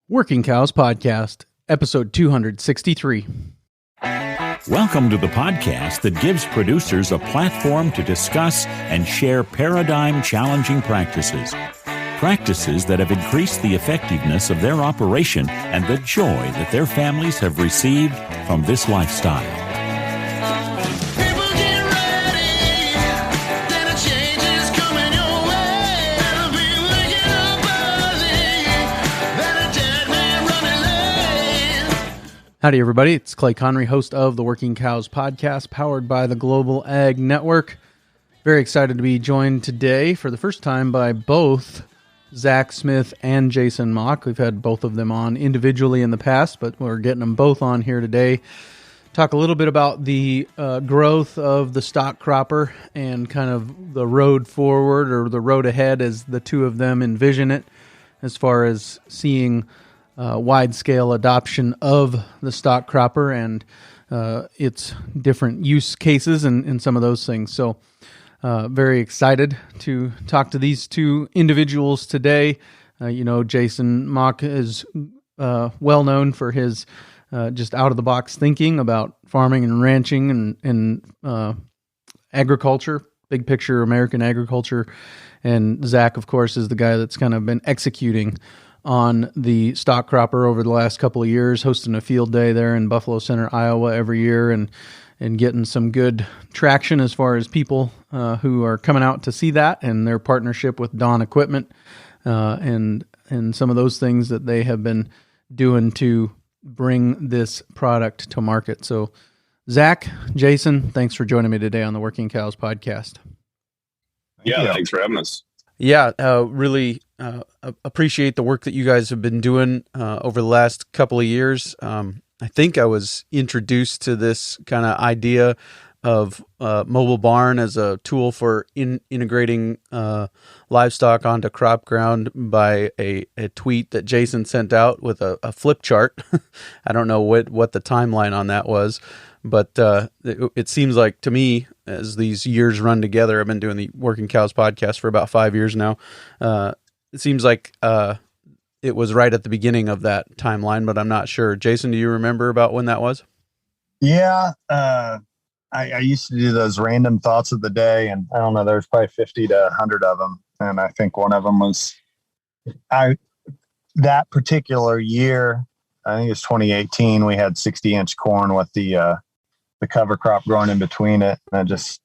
Working Cows Podcast, episode 263. Welcome to the podcast that gives producers a platform to discuss and share paradigm-challenging practices. Practices that have increased the effectiveness of their operation and the joy that their families have received from this lifestyle. Howdy, everybody. It's Clay Connery, host of the Working Cows Podcast, powered by the Global Ag Network. Very excited to be joined today for the first time by both Zack Smith and Jason Mauck. We've had both of them on individually in the past, but we're getting them both on here today. Talk a little bit about the growth of the stock cropper and kind of the road forward or the road ahead as the two of them envision it, as far as seeing wide-scale adoption of the stock cropper and its different use cases and some of those things. So very excited to talk to these two individuals today. Jason Mauck is well known for his just out-of-the-box thinking about farming and ranching and agriculture, big picture American agriculture. And Zack, of course, is the guy that's kind of been executing on the stock cropper over the last couple of years, hosting a field day there in Buffalo Center, Iowa every year, and getting some good traction as far as people who are coming out to see that, and their partnership with Dawn Equipment and some of those things that they have been doing to bring this product to market. So Zack, Jason, thanks for joining me today on the Working Cows Podcast. Yeah, thanks for having us. Yeah, really appreciate the work that you guys have been doing over the last couple of years. I think I was introduced to this kind of idea of mobile barn as a tool for integrating livestock onto crop ground by a tweet that Jason sent out with a flip chart. I don't know what the timeline on that was, but it seems like to me, as these years run together, I've been doing the Working Cows Podcast for about 5 years now. It seems like it was right at the beginning of that timeline, but I'm not sure. Jason, do you remember about when that was? Yeah, I used to do those random thoughts of the day, and I don't know, there's probably 50 to 100 of them. And I think one of them was that particular year, I think it was 2018, we had 60-inch corn with the cover crop growing in between it. And just,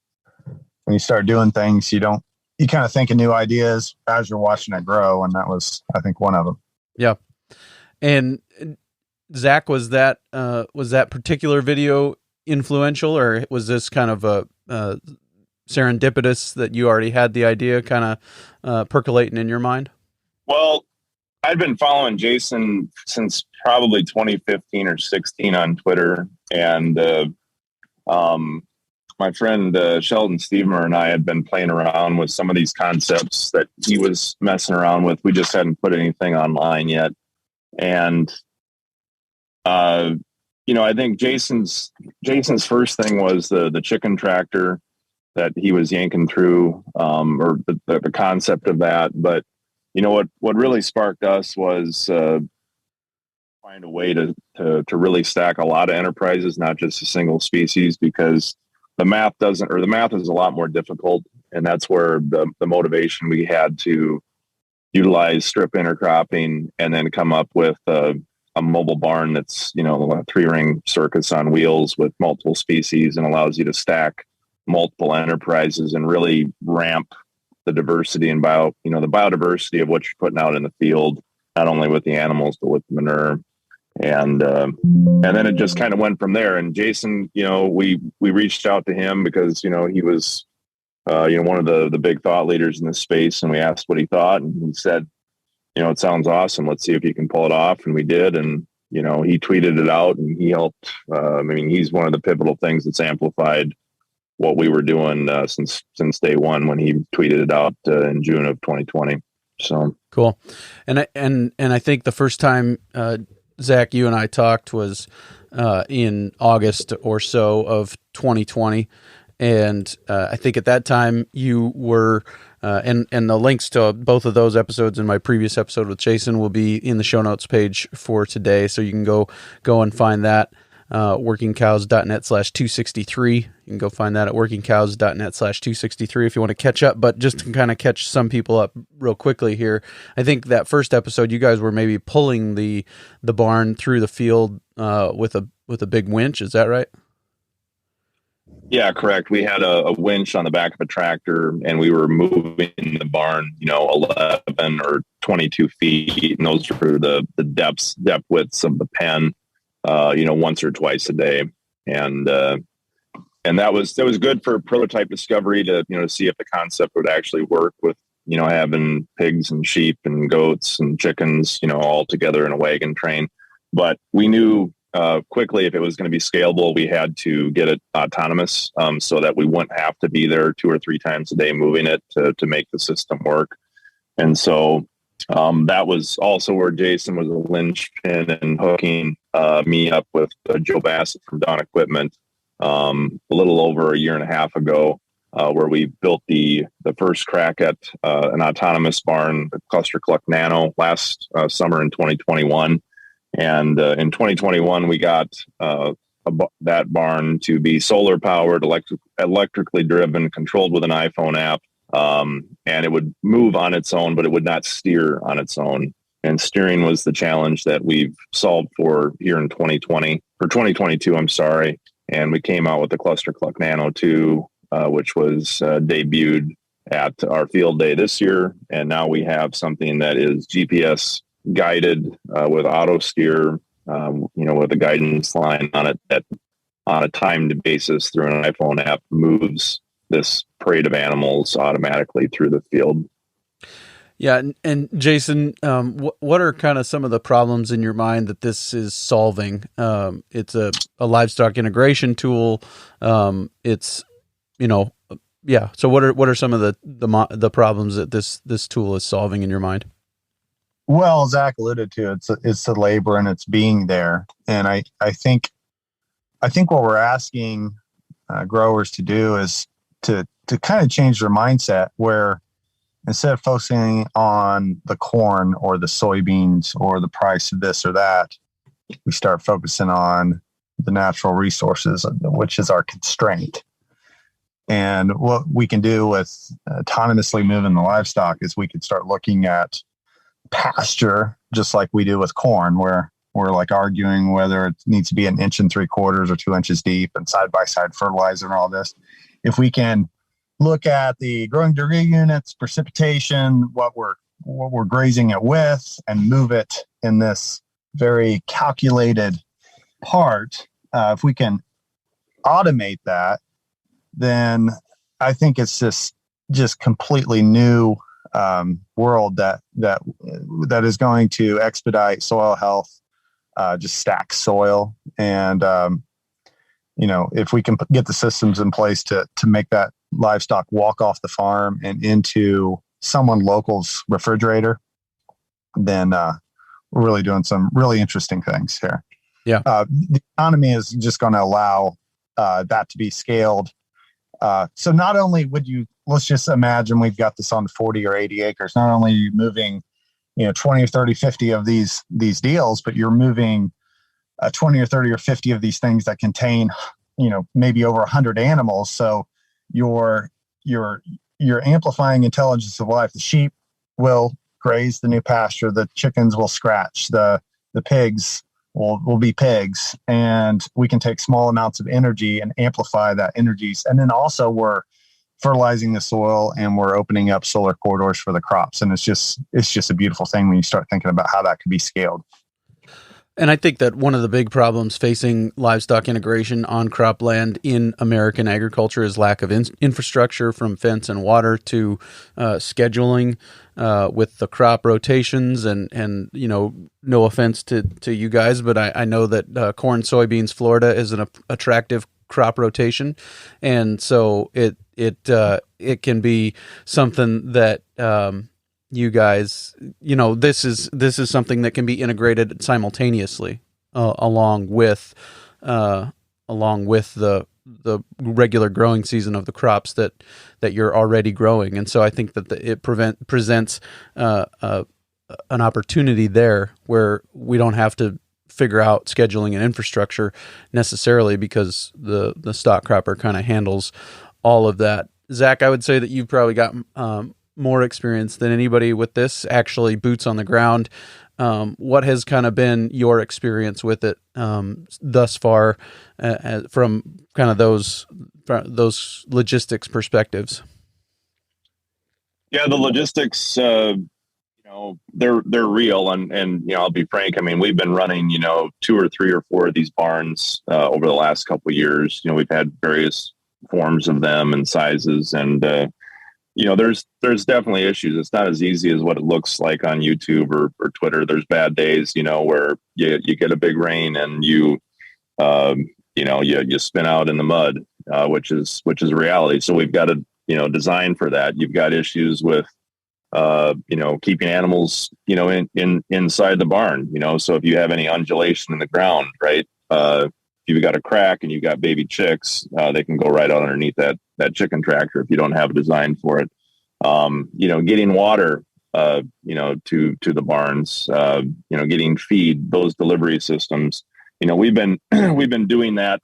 when you start doing things, you kind of think of new ideas as you're watching it grow. And that was, I think, one of them. Yeah. And Zack, was that particular video influential, or was this kind of a serendipitous that you already had the idea kind of percolating in your mind? Well, I'd been following Jason since probably 2015 or 16 on Twitter. And my friend Sheldon Stevemer and I had been playing around with some of these concepts that he was messing around with. We just hadn't put anything online yet. And, I think Jason's first thing was the chicken tractor that he was yanking through, or the concept of that. But, what really sparked us was find a way to really stack a lot of enterprises, not just a single species, because the math is a lot more difficult. And that's where the motivation we had to utilize strip intercropping and then come up with a mobile barn that's, a 3-ring circus on wheels with multiple species and allows you to stack multiple enterprises and really ramp the diversity and the biodiversity of what you're putting out in the field, not only with the animals, but with the manure. And then it just kind of went from there. And Jason, we reached out to him because, he was, one of the big thought leaders in this space. And we asked what he thought, and he said, it sounds awesome. Let's see if you can pull it off. And we did. And, he tweeted it out, and he helped. He's one of the pivotal things that's amplified what we were doing since day one when he tweeted it out in June of 2020. So cool. And I think the first time, Zack, you and I talked was in August or so of 2020. And I think at that time you were And the links to both of those episodes and my previous episode with Jason will be in the show notes page for today. So you can go and find that, workingcows.net/263. You can go find that at workingcows.net/263 if you want to catch up. But just to kind of catch some people up real quickly here, I think that first episode, you guys were maybe pulling the barn through the field with a big winch. Is that right? Yeah, correct. We had a winch on the back of a tractor, and we were moving the barn, 11 or 22 feet, and those were the depth widths of the pen, once or twice a day, and that was good for prototype discovery to see if the concept would actually work with having pigs and sheep and goats and chickens all together in a wagon train. But we knew quickly if it was going to be scalable, we had to get it autonomous, so that we wouldn't have to be there 2 or 3 times a day moving it to make the system work. And so that was also where Jason was a linchpin in hooking me up with Joe Bassett from Dawn Equipment a little over a year and a half ago, where we built the first crack at an autonomous barn, the Cluster Cluck Nano, last summer in 2021. And in 2021, we got that barn to be solar powered, electrically driven, controlled with an iPhone app. And it would move on its own, but it would not steer on its own. And steering was the challenge that we've solved for here in 2022, I'm sorry. And we came out with the Cluster Cluck Nano 2, which was debuted at our field day this year. And now we have something that is GPS guided with auto steer, with a guidance line on it that on a timed basis through an iPhone app moves this parade of animals automatically through the field. Yeah. And Jason, what are kind of some of the problems in your mind that this is solving? It's a livestock integration tool. So what are some of the problems that this tool is solving in your mind? Well, Zach alluded to it's the labor and it's being there, and I think what we're asking growers to do is to kind of change their mindset, where instead of focusing on the corn or the soybeans or the price of this or that, we start focusing on the natural resources, which is our constraint. And what we can do with autonomously moving the livestock is we could start looking at pasture, just like we do with corn, where we're like arguing whether it needs to be 1 3/4 or 2 inches deep and side-by-side fertilizer and all this. If we can look at the growing degree units, precipitation, what we're grazing it with, and move it in this very calculated part, if we can automate that, then I think it's just completely new world that is going to expedite soil health, just stack soil. And, if we can get the systems in place to make that livestock walk off the farm and into someone local's refrigerator, then we're really doing some really interesting things here. Yeah. The economy is just going to allow that to be scaled. So not only let's just imagine we've got this on 40 or 80 acres. Not only are you moving, 20 or 30, 50 of these deals, but you're moving 20 or 30 or 50 of these things that contain, maybe over 100 animals. So you're amplifying intelligence of life. The sheep will graze the new pasture. The chickens will scratch. The pigs will be pigs, and we can take small amounts of energy and amplify that energy. And then also we're fertilizing the soil and we're opening up solar corridors for the crops. And it's just a beautiful thing when you start thinking about how that could be scaled. And I think that one of the big problems facing livestock integration on cropland in American agriculture is lack of infrastructure, from fence and water to scheduling with the crop rotations. And no offense to you guys, but I know that corn, soybeans, Florida is an attractive crop rotation, and so it can be something that you guys, this is something that can be integrated simultaneously along with the the regular growing season of the crops that you're already growing. And so I think that it presents an opportunity there where we don't have to figure out scheduling and infrastructure necessarily, because the stock cropper kind of handles all of that. Zach, I would say that you've probably got more experience than anybody with this, actually boots on the ground. What has kind of been your experience with it thus far from kind of those logistics perspectives? Yeah, the logistics, they're real, and I'll be frank. I mean, we've been running 2 or 3 or 4 of these barns over the last couple of years. We've had various forms of them and sizes, and there's definitely issues. It's not as easy as what it looks like on YouTube or Twitter. There's bad days, where you get a big rain and you spin out in the mud, which is reality. So we've got to design for that. You've got issues with keeping animals inside the barn. So if you have any undulation in the ground, right, if you've got a crack and you've got baby chicks, they can go right out underneath that chicken tractor if you don't have a design for it. Getting water to the barns, getting feed, those delivery systems. We've been doing that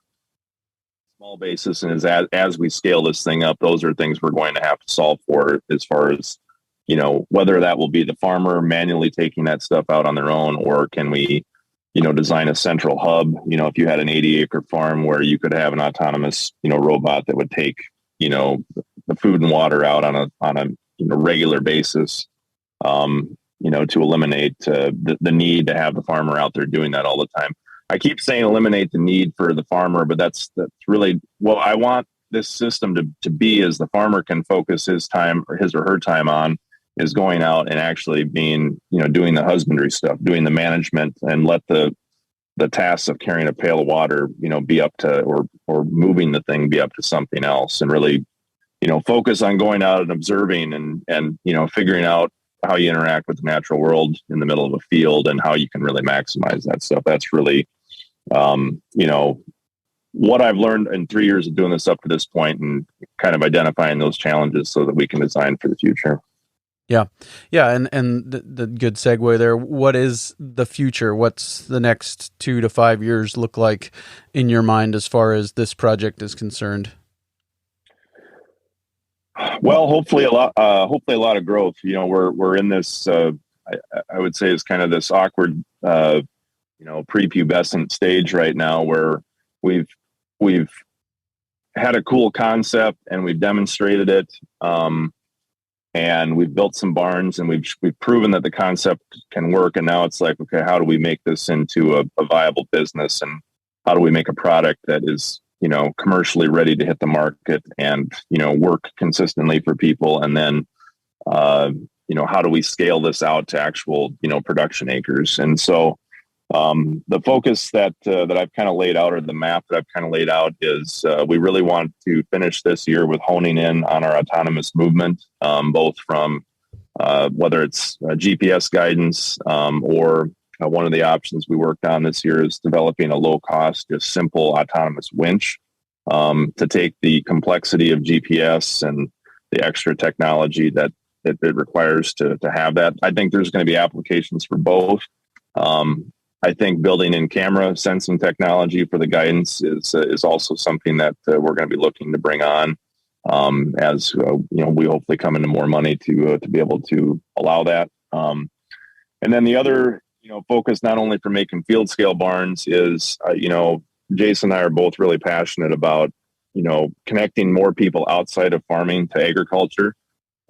small basis, and as we scale this thing up, those are things we're going to have to solve for, as far as whether that will be the farmer manually taking that stuff out on their own, or can we design a central hub. If you had an 80-acre farm where you could have an autonomous robot that would take the food and water out on a regular basis, to eliminate the need to have the farmer out there doing that all the time. I keep saying eliminate the need for the farmer, but that's really what I want this system to be, is the farmer can focus his or her time on is going out and actually being, doing the husbandry stuff, doing the management, and let the tasks of carrying a pail of water, be up to, or moving the thing be up to something else, and really, focus on going out and observing and figuring out how you interact with the natural world in the middle of a field and how you can really maximize that stuff. That's really, what I've learned in 3 years of doing this up to this point, and kind of identifying those challenges so that we can design for the future. Yeah. And the good segue there. What is the future? What's the next 2 to 5 years look like in your mind as far as this project is concerned? Well, hopefully a lot of growth. We're in this, I would say, is kind of this awkward, prepubescent stage right now, where we've had a cool concept and we've demonstrated it. And we've built some barns, and we've proven that the concept can work. And now it's like, okay, how do we make this into a viable business, and how do we make a product that is, commercially ready to hit the market and, work consistently for people? And then, how do we scale this out to actual, production acres? And so, the focus that I've kind of laid out, or the map that I've kind of laid out, is we really want to finish this year with honing in on our autonomous movement, both from whether it's GPS guidance, or one of the options we worked on this year is developing a low-cost, just simple autonomous winch to take the complexity of GPS and the extra technology that it requires to have that. I think there's going to be applications for both. I think building in camera sensing technology for the guidance is also something that we're going to be looking to bring on as we hopefully come into more money to be able to allow that. And then the other focus, not only for making field scale barns, is Jason and I are both really passionate about connecting more people outside of farming to agriculture,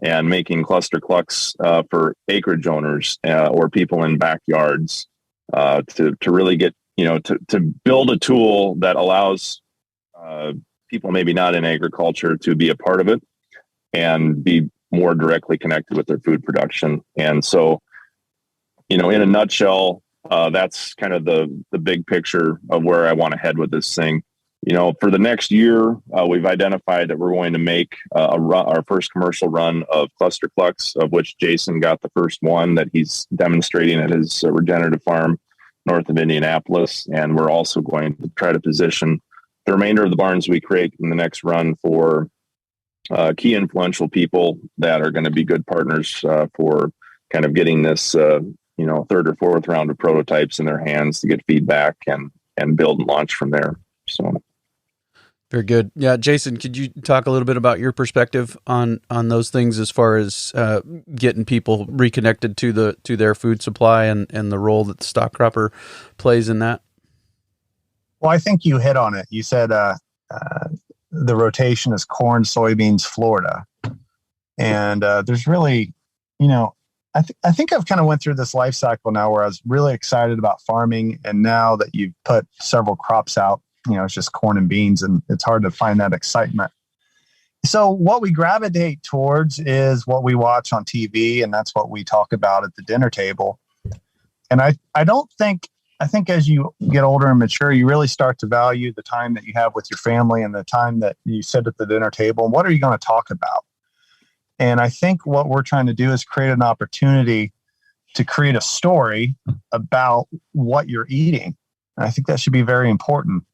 and making cluster clucks for acreage owners or people in backyards. To really get, to build a tool that allows people maybe not in agriculture to be a part of it and be more directly connected with their food production. And so, in a nutshell, that's kind of the big picture of where I want to head with this thing. For the next year, we've identified that we're going to make our first commercial run of cluster clucks, of which Jason got the first one that he's demonstrating at his regenerative farm north of Indianapolis. And we're also going to try to position the remainder of the barns we create in the next run for key influential people that are going to be good partners for kind of getting this, third or fourth round of prototypes in their hands to get feedback and build and launch from there. So. Very good. Yeah. Jason, could you talk a little bit about your perspective on those things as far as getting people reconnected to their food supply and the role that the stock cropper plays in that? Well, I think you hit on it. You said the rotation is corn, soybeans, Florida. And there's really, I think I've kind of went through this life cycle now where I was really excited about farming. And now that you've put several crops out, it's just corn and beans, and it's hard to find that excitement. So what we gravitate towards is what we watch on TV, and that's what we talk about at the dinner table. And I think as you get older and mature, you really start to value the time that you have with your family and the time that you sit at the dinner table. And what are you going to talk about? And I think what we're trying to do is create an opportunity to create a story about what you're eating. And I think that should be very important.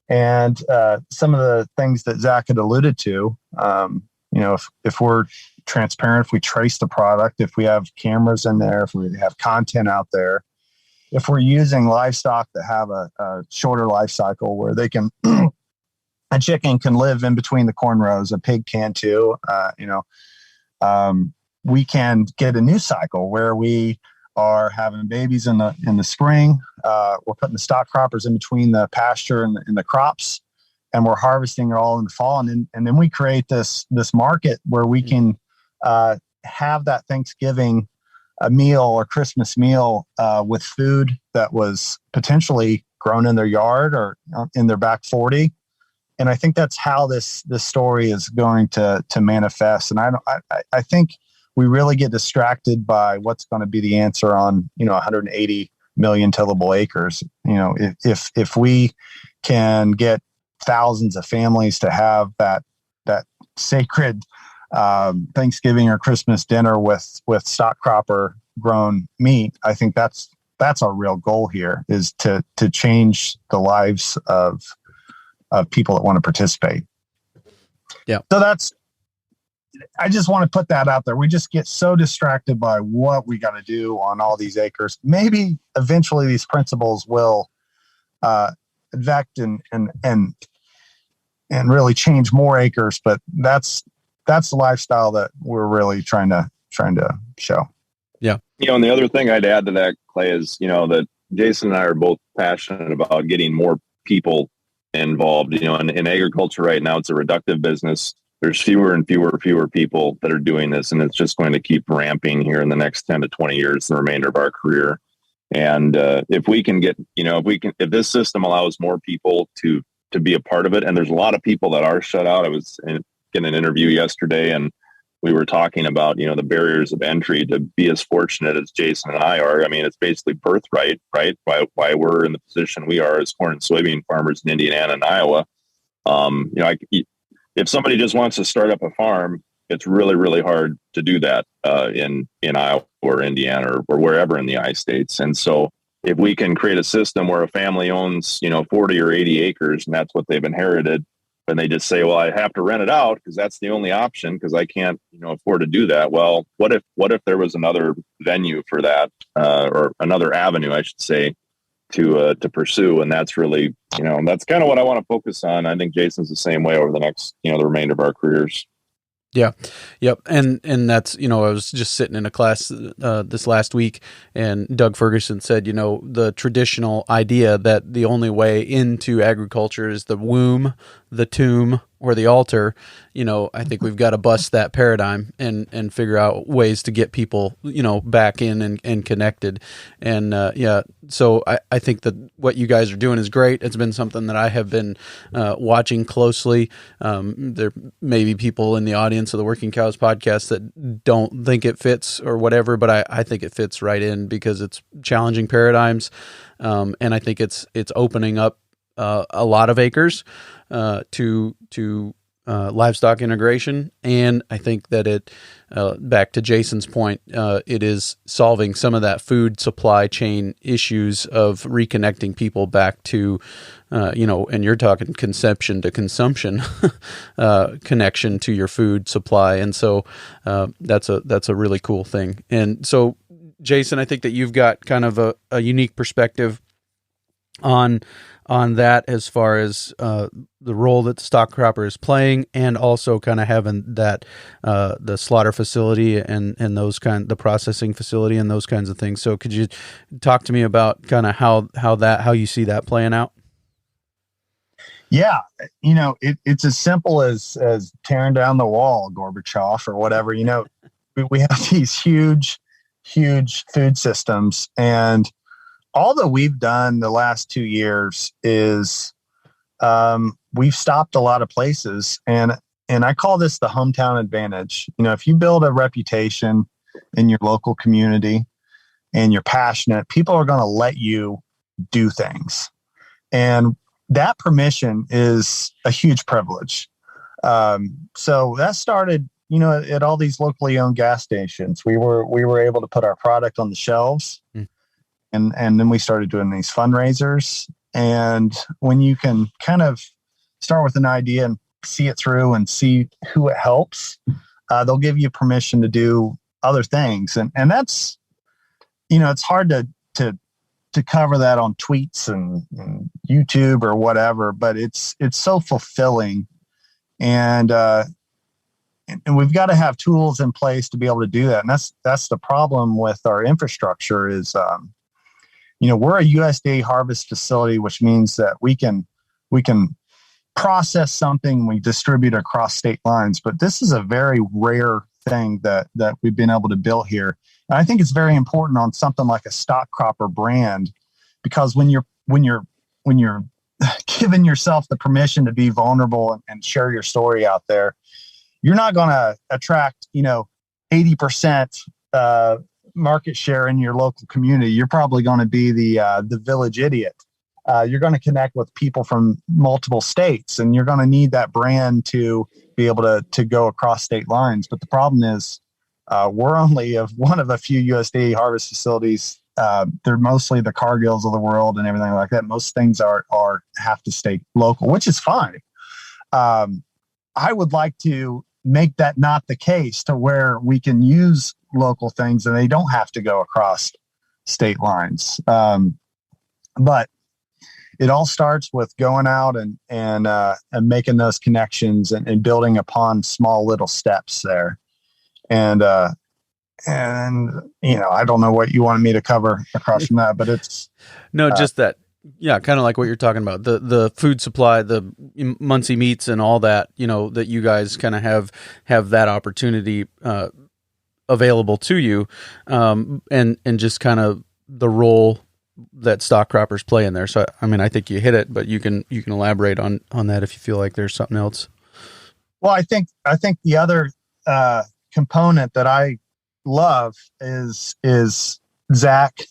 And some of the things that Zach had alluded to, if we're transparent, if we trace the product, if we have cameras in there, if we have content out there, if we're using livestock that have a shorter life cycle where they can, a chicken can live in between the corn rows, a pig can too, we can get a new cycle where we are having babies in the spring. We're putting the stock croppers in between the pasture and the crops, and we're harvesting it all in the fall. And then we create this market where we can have that Thanksgiving a meal or Christmas meal with food that was potentially grown in their yard or in their back 40. And I think that's how this story is going to manifest. And I think we really get distracted by what's going to be the answer on 180 million tillable acres. If we can get thousands of families to have that sacred Thanksgiving or Christmas dinner with stock cropper grown meat, I think that's our real goal here, is to change the lives of people that want to participate. Yeah. So I just want to put that out there. We just get so distracted by what we got to do on all these acres. Maybe eventually these principles will affect and really change more acres, but that's the lifestyle that we're really trying to show. Yeah. And the other thing I'd add to that, Clay, is, that Jason and I are both passionate about getting more people involved. In agriculture right now, it's a reductive business. There's fewer and fewer people that are doing this, and it's just going to keep ramping here in the next 10 to 20 years, the remainder of our career. And if we can get, if this system allows more people to be a part of it, and there's a lot of people that are shut out. I was in an interview yesterday, and we were talking about, the barriers of entry to be as fortunate as Jason and I are. I mean, it's basically birthright, right? Why we're in the position we are as corn and soybean farmers in Indiana and Iowa. If somebody just wants to start up a farm, it's really, really hard to do that in Iowa or Indiana or wherever in the I-states. And so if we can create a system where a family owns, 40 or 80 acres and that's what they've inherited, and they just say, well, I have to rent it out because that's the only option because I can't, afford to do that. Well, what if there was another venue for that or another avenue, I should say, to pursue? And that's really, that's kind of what I want to focus on. I think Jason's the same way over the next, the remainder of our careers. Yeah. Yep. And that's, I was just sitting in a class this last week, and Doug Ferguson said, the traditional idea that the only way into agriculture is the womb, the tomb, or the altar. I think we've got to bust that paradigm and figure out ways to get people, back in and connected. And so I think that what you guys are doing is great. It's been something that I have been watching closely. There may be people in the audience of the Working Cows podcast that don't think it fits or whatever, but I think it fits right in because it's challenging paradigms. And I think it's opening up a lot of acres to livestock integration, and I think that it, back to Jason's point, it is solving some of that food supply chain issues of reconnecting people back to, and you're talking conception to consumption connection to your food supply, and so that's a really cool thing. And so, Jason, I think that you've got kind of a unique perspective on that as far as the role that the stock cropper is playing, and also kind of having that the slaughter facility and the processing facility and those kinds of things. So could you talk to me about kind of how you see that playing out? Yeah, it's as simple as tearing down the wall, Gorbachev, or whatever. We have these huge food systems, and all that we've done the last 2 years is we've stopped a lot of places, and I call this the hometown advantage. If you build a reputation in your local community and you're passionate, people are going to let you do things, and that permission is a huge privilege. So that started, at all these locally owned gas stations. We were able to put our product on the shelves. And then we started doing these fundraisers. And when you can kind of start with an idea and see it through and see who it helps, they'll give you permission to do other things. And that's, it's hard to cover that on tweets and YouTube or whatever, but it's so fulfilling. And we've got to have tools in place to be able to do that. And that's the problem with our infrastructure is, we're a USDA harvest facility, which means that we can process something, we distribute across state lines. But this is a very rare thing that we've been able to build here. And I think it's very important on something like a stock cropper brand, because when you're giving yourself the permission to be vulnerable and share your story out there, you're not going to attract 80% market share in your local community. You're probably going to be the village idiot. You're going to connect with people from multiple states, and you're going to need that brand to be able to go across state lines. But the problem is, we're only one of a few USDA harvest facilities. They're mostly the Cargills of the world and everything like that. Most things have to stay local, which is fine. I would like to make that not the case, to where we can use local things and they don't have to go across state lines. But it all starts with going out and making those connections and building upon small little steps there. And I don't know what you wanted me to cover across from that, but it's just that. Yeah, kind of like what you're talking about, the food supply, the Muncie meats and all that, that you guys kind of have that opportunity available to you, and just kind of the role that stock croppers play in there. So, I mean, I think you hit it, but you can elaborate on that if you feel like there's something else. Well, I think the other component that I love is Zach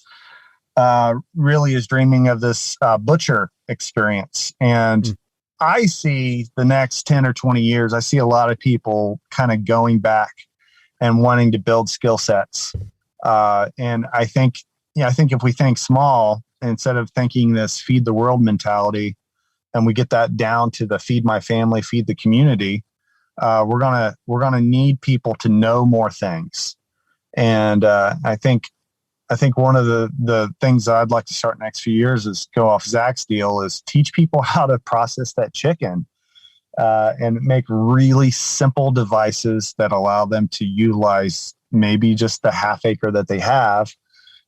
really is dreaming of this butcher experience. And I see the next 10 or 20 years, I see a lot of people kind of going back and wanting to build skill sets. And I think if we think small, instead of thinking this feed the world mentality, and we get that down to the feed my family, feed the community, we're gonna need people to know more things. And I think one of the things that I'd like to start next few years is go off Zach's deal, is teach people how to process that chicken, and make really simple devices that allow them to utilize maybe just the half acre that they have.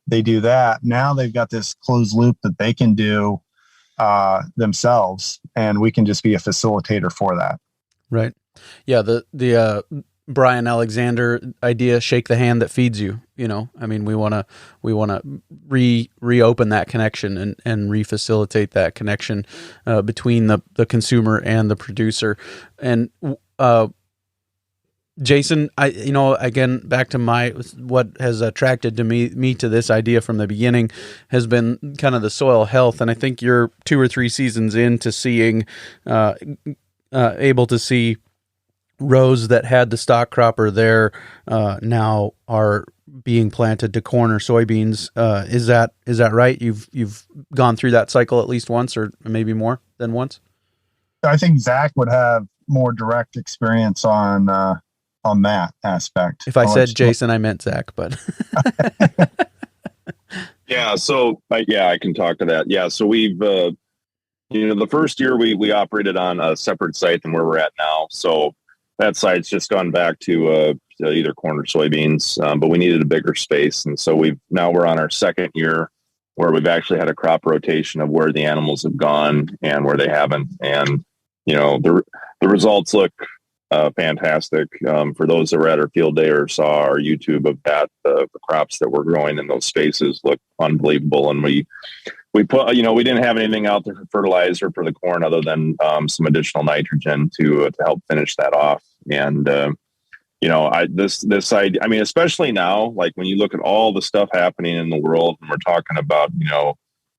They do that. Now they've got this closed loop that they can do themselves, and we can just be a facilitator for that. Right. Yeah. The Brian Alexander idea, shake the hand that feeds you. I mean, we want to reopen that connection and refacilitate that connection between the consumer and the producer. And Jason, again, back to what has attracted to me to this idea from the beginning has been kind of the soil health. And I think you're 2 or 3 seasons into seeing, able to see rows that had the stock cropper there now are being planted to corn or soybeans. Is that right? You've gone through that cycle at least once, or maybe more than once? I think Zach would have more direct experience on that aspect. If I said Jason, I meant Zach, but yeah. So I can talk to that. Yeah. So we've, the first year we operated on a separate site than where we're at now. So that site's just gone back to either corn or soybeans, but we needed a bigger space. And so we're on our second year where we've actually had a crop rotation of where the animals have gone and where they haven't. And, the results look fantastic. For those that were at our field day or saw our YouTube of that, the crops that we're growing in those spaces look unbelievable. And we put, we didn't have anything out there for fertilizer for the corn other than some additional nitrogen to help finish that off. And, this idea, especially now, like when you look at all the stuff happening in the world, and we're talking about,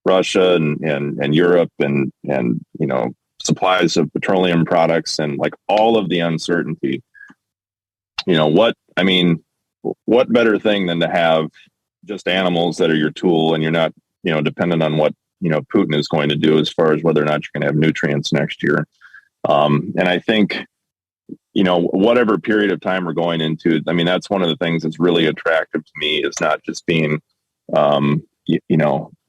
Russia and Europe and supplies of petroleum products and like all of the uncertainty, what better thing than to have just animals that are your tool, and you're not, dependent on what, Putin is going to do as far as whether or not you're going to have nutrients next year. And I think, whatever period of time we're going into, that's one of the things that's really attractive to me, is not just being,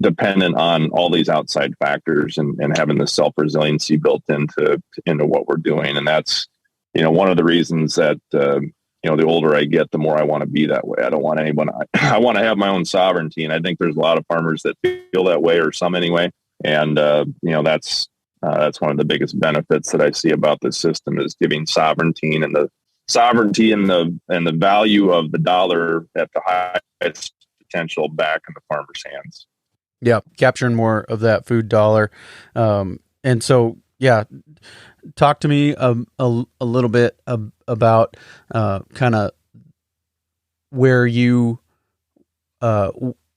dependent on all these outside factors and having the self-resiliency built into what we're doing. And that's, one of the reasons that, the older I get, the more I want to be that way. I don't want anyone, I want to have my own sovereignty. And I think there's a lot of farmers that feel that way, or some anyway. And, that's one of the biggest benefits that I see about this system, is giving sovereignty and the value of the dollar at the highest potential back in the farmer's hands. Yeah, capturing more of that food dollar. And so, talk to me a little bit about kind of where you,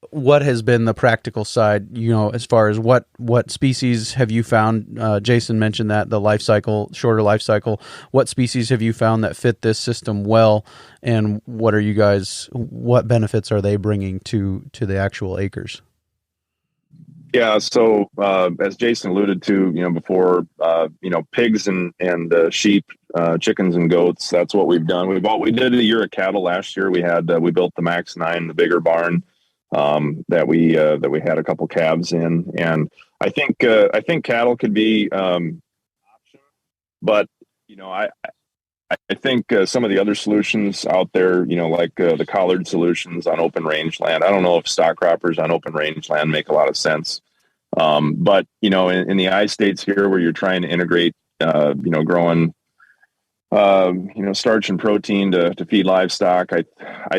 what has been the practical side, as far as what species have you found? Jason mentioned that the shorter life cycle. What species have you found that fit this system well, and what benefits are they bringing to the actual acres? Yeah. So, as Jason alluded to, before, pigs and sheep, chickens and goats, that's what we've done. We did a year of cattle last year. We built the Max 9, the bigger barn, that we had a couple calves in. And I think cattle could be, option, but, I think some of the other solutions out there, like the collared solutions on open range land. I don't know if stock croppers on open range land make a lot of sense. But, in the I states here, where you're trying to integrate, growing, starch and protein to feed livestock, I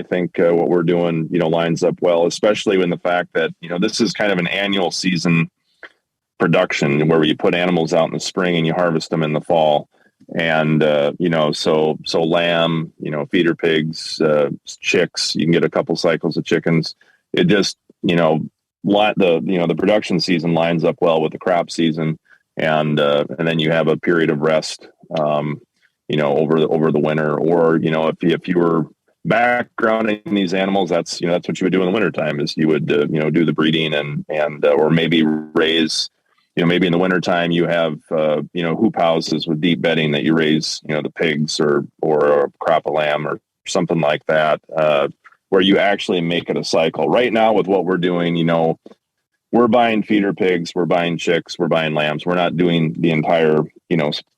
think what we're doing, lines up well, especially when the fact that, this is kind of an annual season production, where you put animals out in the spring and you harvest them in the fall. And, so lamb, feeder pigs, chicks, you can get a couple cycles of chickens. It just, the production season lines up well with the crop season. And then you have a period of rest, over the winter, or, if you were backgrounding these animals, that's what you would do in the wintertime, is you would, do the breeding and or maybe raise, maybe in the wintertime you have, hoop houses with deep bedding that you raise, the pigs or a crop of lamb or something like that, where you actually make it a cycle. Right now with what we're doing, we're buying feeder pigs, we're buying chicks, we're buying lambs. We're not doing the entire,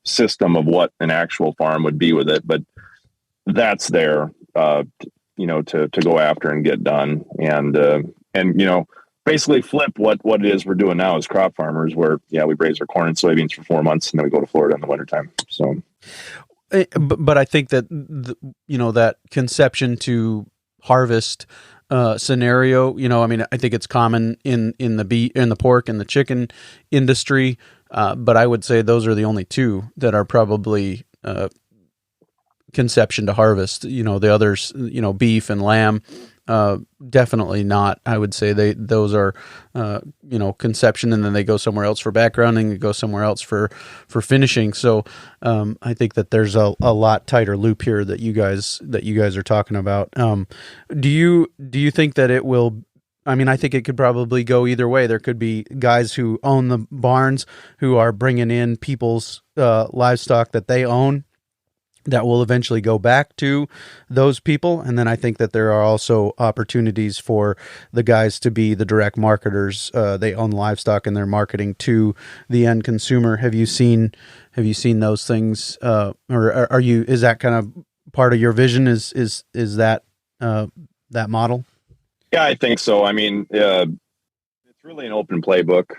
system of what an actual farm would be with it, but that's there, to go after and get done. And basically flip what it is we're doing now as crop farmers, where, we raise our corn and soybeans for 4 months and then we go to Florida in the wintertime. So, but I think that, that conception to harvest scenario, I think it's common in the pork and the chicken industry. But I would say those are the only two that are probably conception to harvest. The others, beef and lamb, Definitely not. I would say those are, conception, and then they go somewhere else for backgrounding, and go somewhere else for finishing. So I think that there's a lot tighter loop here that you guys are talking about. Do you think that it will? I mean, I think it could probably go either way. There could be guys who own the barns who are bringing in people's livestock that they own, that will eventually go back to those people. And then I think that there are also opportunities for the guys to be the direct marketers. They own livestock and they're marketing to the end consumer. Have you seen those things? Or is that kind of part of your vision? Is that model? Yeah, I think so. I mean, it's really an open playbook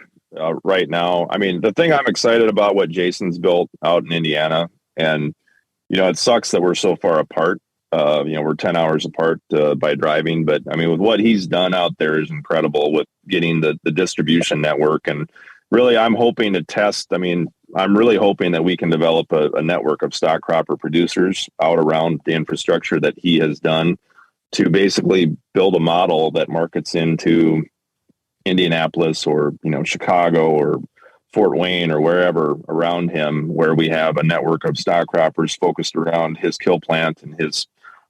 right now. I mean, the thing I'm excited about what Jason's built out in Indiana, and it sucks that we're so far apart. We're 10 hours apart by driving, but I mean, with what he's done out there is incredible with getting the distribution network. And really, I'm hoping to test. I mean, I'm really hoping that we can develop a network of stock cropper producers out around the infrastructure that he has done to basically build a model that markets into Indianapolis or, Chicago or Fort Wayne or wherever around him, where we have a network of stock croppers focused around his kill plant and his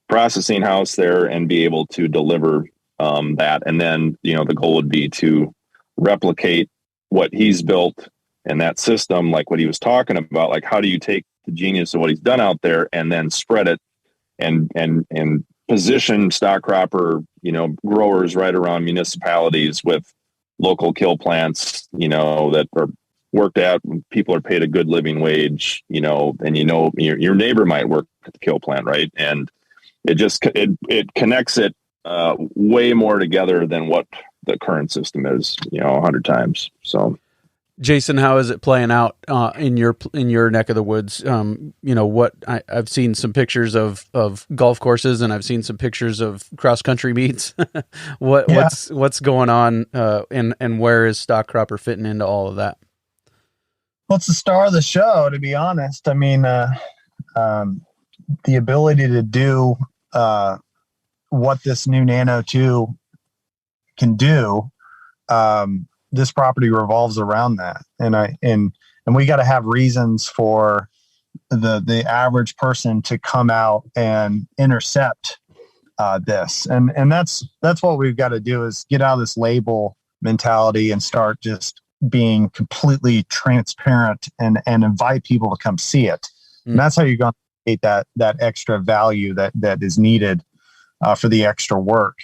processing house there, and be able to deliver that. And then, the goal would be to replicate what he's built and that system, like what he was talking about, like how do you take the genius of what he's done out there and then spread it and position stock cropper, growers right around municipalities with local kill plants, that are worked out. People are paid a good living wage, and your neighbor might work at the kill plant, right? And it connects it way more together than what the current system is, 100 times. So, Jason, how is it playing out in your neck of the woods? I've seen some pictures of golf courses, and I've seen some pictures of cross country meets. What's going on, and where is stock cropper fitting into all of that? Well, it's the star of the show, to be honest. I mean, the ability to do what this new Nano 2 can do, this property revolves around that. And we got to have reasons for the average person to come out and intercept this. And that's what we've got to do, is get out of this label mentality and start just being completely transparent and invite people to come see it. And that's how you're going to get that extra value that is needed for the extra work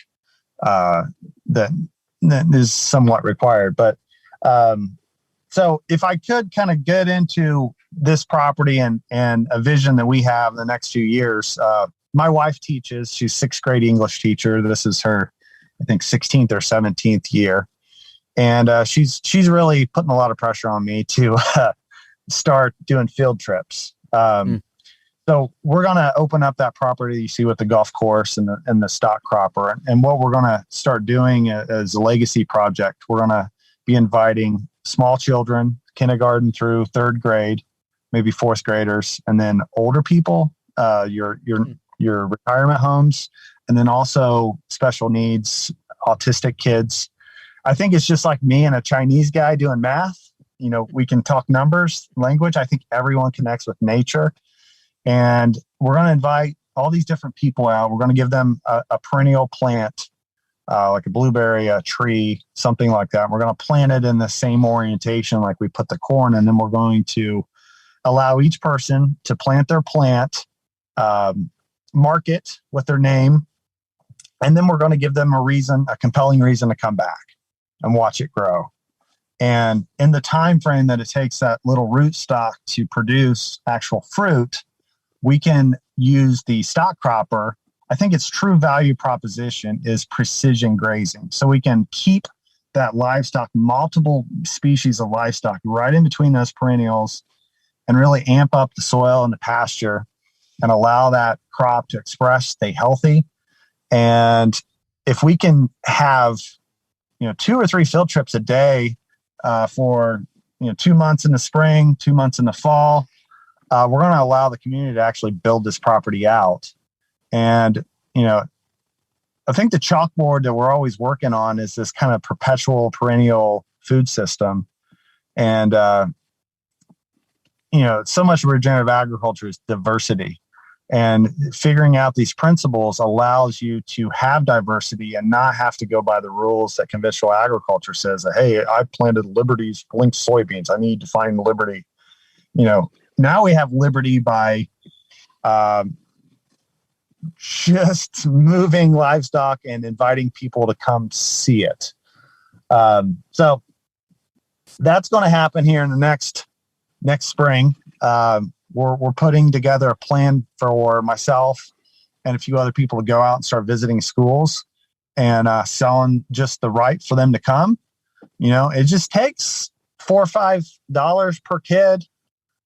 that is somewhat required. But so if I could kind of get into this property and a vision that we have in the next few years, my wife teaches. She's 6th grade English teacher. This is her, I think, 16th or 17th year. And she's really putting a lot of pressure on me to start doing field trips. So we're going to open up that property you see with the golf course and the stock cropper. And what we're going to start doing as a legacy project, we're going to be inviting small children, kindergarten through 3rd grade, maybe 4th graders, and then older people, your retirement homes, and then also special needs, autistic kids. I think it's just like me and a Chinese guy doing math. We can talk numbers, language. I think everyone connects with nature. And we're going to invite all these different people out. We're going to give them a perennial plant, like a blueberry, a tree, something like that. We're going to plant it in the same orientation like we put the corn. And then we're going to allow each person to plant their plant, mark it with their name, and then we're going to give them a compelling reason to come back and watch it grow. And in the time frame that it takes that little root stock to produce actual fruit, we can use the stock cropper. I think its true value proposition is precision grazing. So we can keep that livestock, multiple species of livestock right in between those perennials, and really amp up the soil and the pasture and allow that crop to express, stay healthy. And if we can have 2 or 3 field trips a day for 2 months in the spring, 2 months in the fall, we're going to allow the community to actually build this property out. And I think the chalkboard that we're always working on is this kind of perpetual perennial food system. And, so much of regenerative agriculture is diversity. And figuring out these principles allows you to have diversity and not have to go by the rules that conventional agriculture says that, hey, I planted Liberty's linked soybeans. I need to find Liberty. Now we have Liberty by just moving livestock and inviting people to come see it. So that's going to happen here in the next spring. We're putting together a plan for myself and a few other people to go out and start visiting schools and selling just the right for them to come. It just takes $4 or $5 per kid.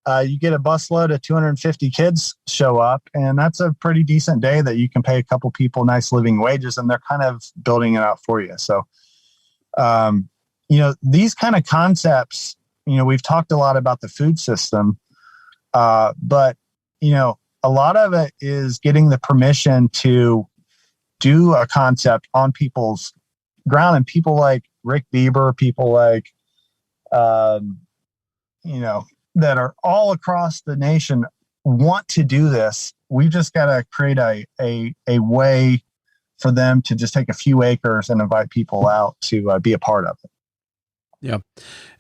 You get a busload of 250 kids show up, and that's a pretty decent day that you can pay a couple people nice living wages, and they're kind of building it out for you. So, these kind of concepts, we've talked a lot about the food system, but, a lot of it is getting the permission to do a concept on people's ground, and people like Rick Bieber, people like, that are all across the nation want to do this. We've just got to create a way for them to just take a few acres and invite people out to be a part of it. Yeah.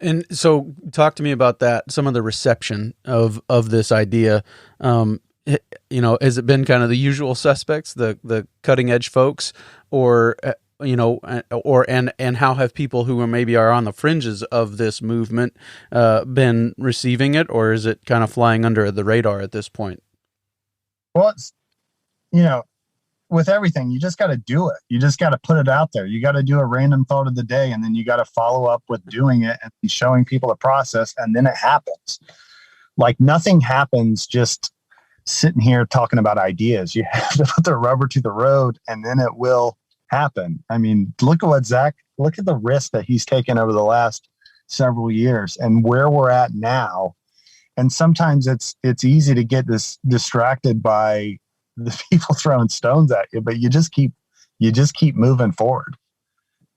And so talk to me about that, some of the reception of this idea. Has it been kind of the usual suspects, the cutting edge folks, or and how have people who are on the fringes of this movement been receiving it, or is it kind of flying under the radar at this point? Well, it's, with everything, you just got to do it. You just got to put it out there. You got to do a random thought of the day, and then you got to follow up with doing it and showing people the process, and then it happens. Like nothing happens just sitting here talking about ideas. You have to put the rubber to the road, and then it will happen. I mean, look at the risk that he's taken over the last several years and where we're at now. And sometimes it's easy to get distracted by the people throwing stones at you, but you just keep moving forward.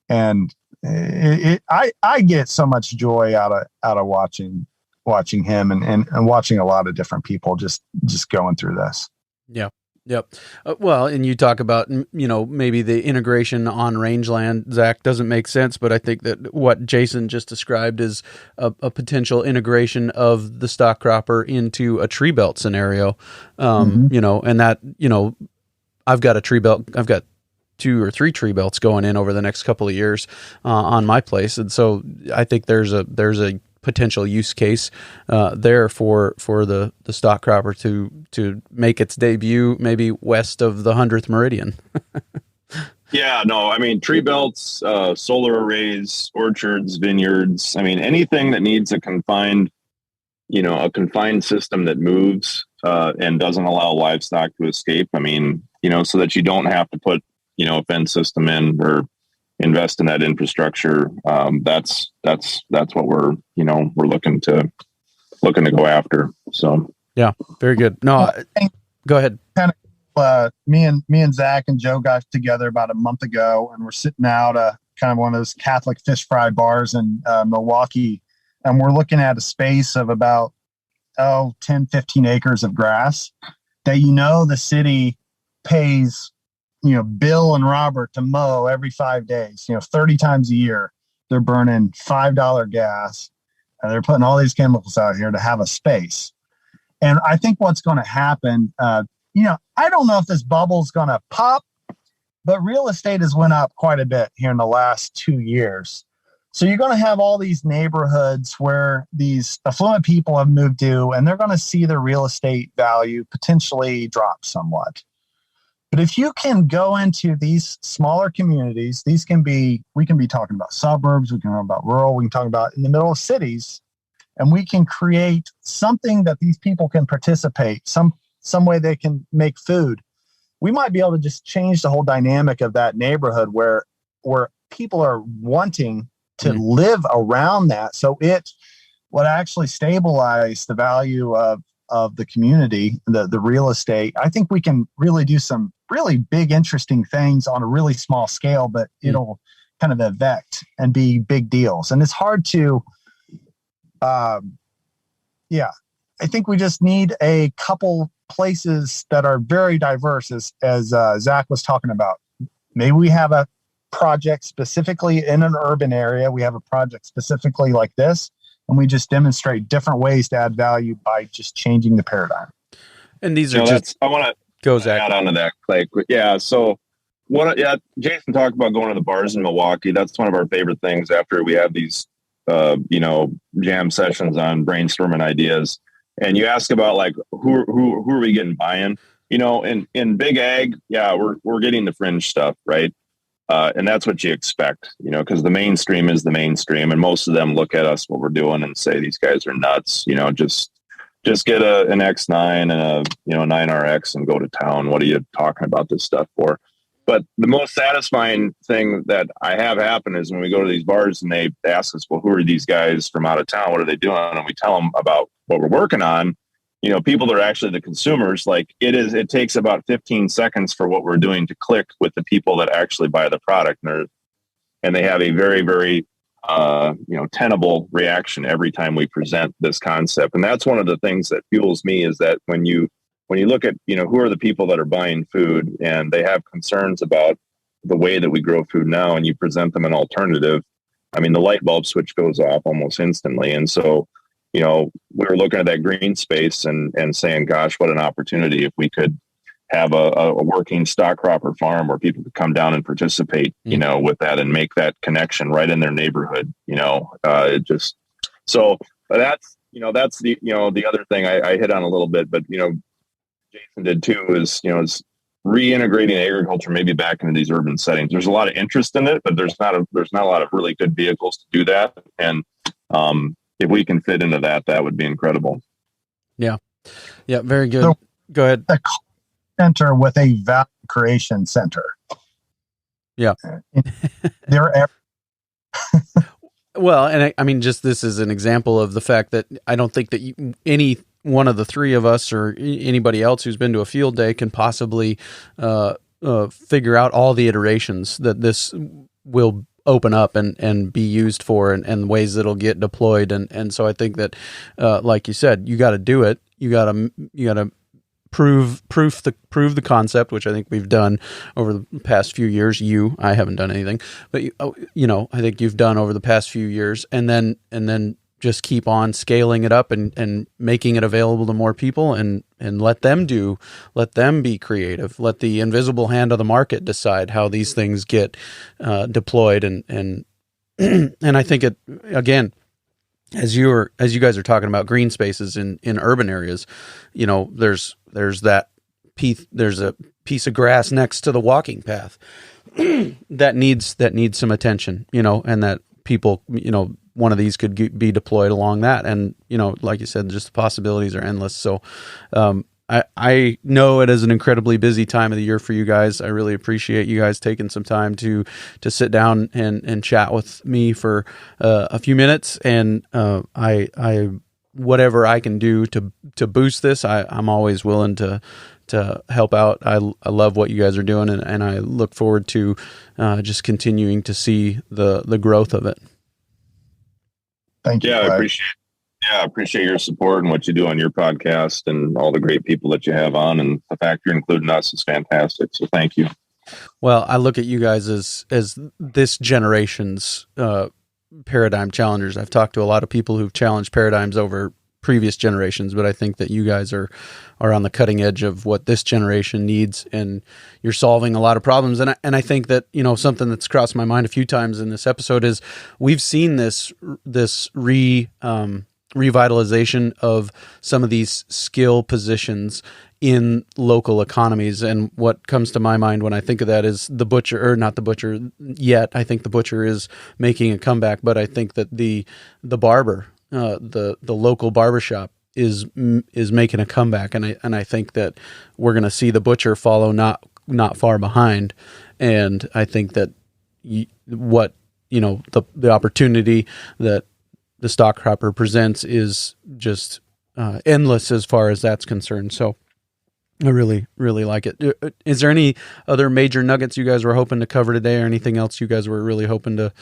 And I get so much joy out of watching him and watching a lot of different people just going through this. Yeah. Yep. Well, and you talk about, maybe the integration on rangeland, Zach, doesn't make sense, but I think that what Jason just described is a potential integration of the stock cropper into a tree belt scenario. And that, I've got a tree belt. I've got 2 or 3 tree belts going in over the next couple of years on my place. And so I think there's a potential use case there for the stock cropper to make its debut maybe west of the 100th meridian. Yeah, no, I mean, tree belts, solar arrays, orchards, vineyards. I mean, anything that needs a confined system that moves and doesn't allow livestock to escape. I mean, so that you don't have to put, a fence system in or invest in that infrastructure. That's what we're looking to go after. So yeah, very good. No, go ahead. Kind of, me and Zach and Joe got together about a month ago, and we're sitting out kind of one of those Catholic fish fry bars in Milwaukee, and we're looking at a space of about 10, 15 acres of grass that the city pays Bill and Robert to mow every 5 days, 30 times a year. They're burning $5 gas, and they're putting all these chemicals out here to have a space. And I think what's going to happen, I don't know if this bubble's going to pop, but real estate has went up quite a bit here in the last 2 years. So you're going to have all these neighborhoods where these affluent people have moved to, and they're going to see their real estate value potentially drop somewhat. But if you can go into these smaller communities, we can be talking about suburbs, we can talk about rural, we can talk about in the middle of cities, and we can create something that these people can participate, some way they can make food. We might be able to just change the whole dynamic of that neighborhood where people are wanting to live around that. So it would actually stabilize the value of of the community, the real estate, I think we can really do some really big, interesting things on a really small scale, but it'll kind of affect and be big deals. And it's hard to, I think we just need a couple places that are very diverse, as Zach was talking about. Maybe we have a project specifically in an urban area. We have a project specifically like this, and we just demonstrate different ways to add value by just changing the paradigm. And these are just, I want to go, Zach. Add on to that, Clay. Yeah. So Jason talked about going to the bars in Milwaukee. That's one of our favorite things after we have these, jam sessions on brainstorming ideas. And you ask about like, who are we getting buy-in? In big ag, we're getting the fringe stuff, right? And that's what you expect, because the mainstream is the mainstream, and most of them look at us, what we're doing, and say these guys are nuts. Just get an X9 and a 9RX and go to town. What are you talking about this stuff for? But the most satisfying thing that I have happen is when we go to these bars and they ask us, well, who are these guys from out of town? What are they doing? And we tell them about what we're working on. People that are actually the consumers, like it takes about 15 seconds for what we're doing to click with the people that actually buy the product. And they have a very, very, tenable reaction every time we present this concept. And that's one of the things that fuels me, is that when you look at, who are the people that are buying food and they have concerns about the way that we grow food now, and you present them an alternative, I mean, the light bulb switch goes off almost instantly. And so, we were looking at that green space and saying, gosh, what an opportunity if we could have a working stock cropper farm where people could come down and participate, with that and make that connection right in their neighborhood. So that's the other thing I hit on a little bit, but, Jason did too, is reintegrating agriculture maybe back into these urban settings. There's a lot of interest in it, but there's not a lot of really good vehicles to do that. And, if we can fit into that, that would be incredible. Yeah. Yeah. Very good. So, go ahead. A center with a value creation center. Yeah. Well, and I mean, just this is an example of the fact that I don't think that any one of the three of us or anybody else who's been to a field day can possibly figure out all the iterations that this will open up and be used for, and ways that it'll get deployed. And so I think that, like you said, you got to do it. You got to prove the concept, which I think we've done over the past few years. I haven't done anything, but I think you've done over the past few years, and then just keep on scaling it up and making it available to more people, and let them be creative. Let the invisible hand of the market decide how these things get deployed. And I think it, again, as you guys are talking about green spaces in urban areas, there's a piece of grass next to the walking path that needs some attention, and that people, one of these could be deployed along that. And, like you said, just the possibilities are endless. So, I know it is an incredibly busy time of the year for you guys. I really appreciate you guys taking some time to sit down and chat with me for a few minutes. And, I whatever I can do to boost this, I'm always willing to help out. I love what you guys are doing, and I look forward to just continuing to see the growth of it. Thank you. Yeah, I appreciate your support and what you do on your podcast and all the great people that you have on, and the fact you're including us is fantastic. So thank you. Well, I look at you guys as this generation's paradigm challengers. I've talked to a lot of people who've challenged paradigms over previous generations, but I think that you guys are on the cutting edge of what this generation needs, and you're solving a lot of problems. And I think that, something that's crossed my mind a few times in this episode is we've seen this revitalization of some of these skill positions in local economies. And what comes to my mind when I think of that is the butcher, or not the butcher yet. I think the butcher is making a comeback, but I think that the barber, the local barbershop is making a comeback. And I think that we're going to see the butcher follow not far behind. And I think that the opportunity that the stock cropper presents is just endless as far as that's concerned. So I really, really like it. Is there any other major nuggets you guys were hoping to cover today, or anything else you guys were really hoping to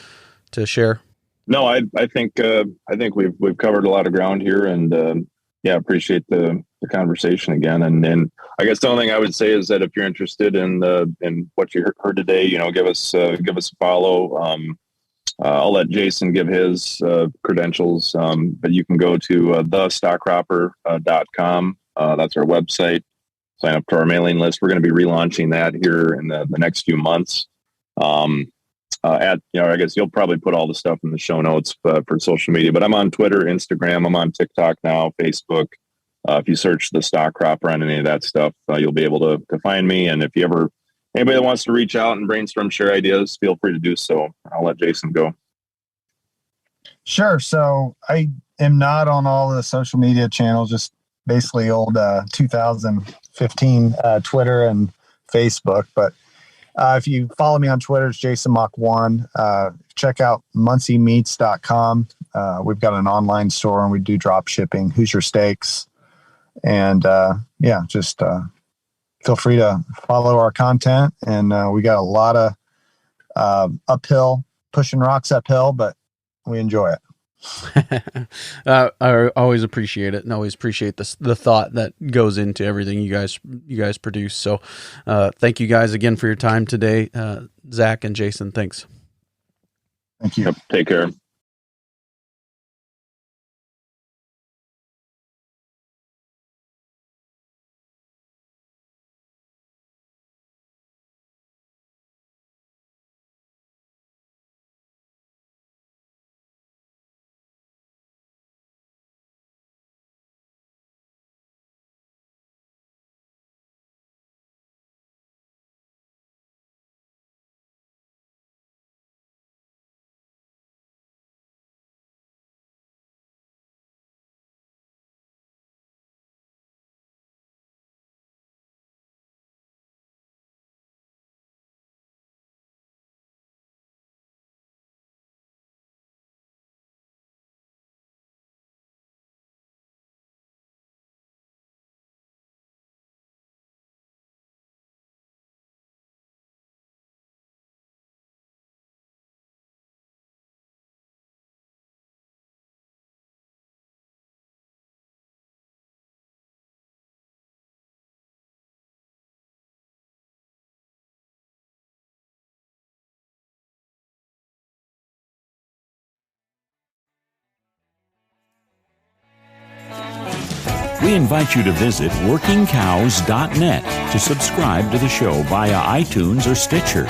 share? No, I think we've covered a lot of ground here, and appreciate the conversation again. And I guess the only thing I would say is that if you're interested in what you heard today, give us a follow. I'll let Jason give his credentials, but you can go to thestockcropper.com. That's our website. Sign up to our mailing list. We're going to be relaunching that here in the next few months. I guess you'll probably put all the stuff in the show notes for social media, but I'm on Twitter, Instagram. I'm on TikTok now, Facebook. If you search the Stock Cropper on any of that stuff, you'll be able to find me. And if anybody that wants to reach out and brainstorm, share ideas, feel free to do so. I'll let Jason go. Sure. So I am not on all the social media channels, just basically old 2015 Twitter and Facebook. But if you follow me on Twitter, it's Jason Mauck 1. Check out munciemeats.com. We've got an online store and we do drop shipping. Hoosier Steaks. And just feel free to follow our content. And we got a lot of pushing rocks uphill, but we enjoy it. I always appreciate it, and always appreciate the thought that goes into everything you guys produce. So thank you guys again for your time today. Zach and Jason, thanks. Thank you. Yep, take care. We invite you to visit workingcows.net to subscribe to the show via iTunes or Stitcher.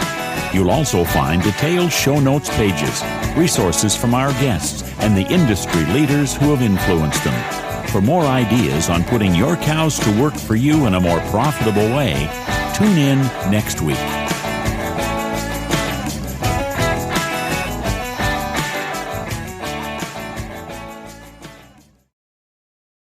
You'll also find detailed show notes pages, resources from our guests, and the industry leaders who have influenced them. For more ideas on putting your cows to work for you in a more profitable way, tune in next week.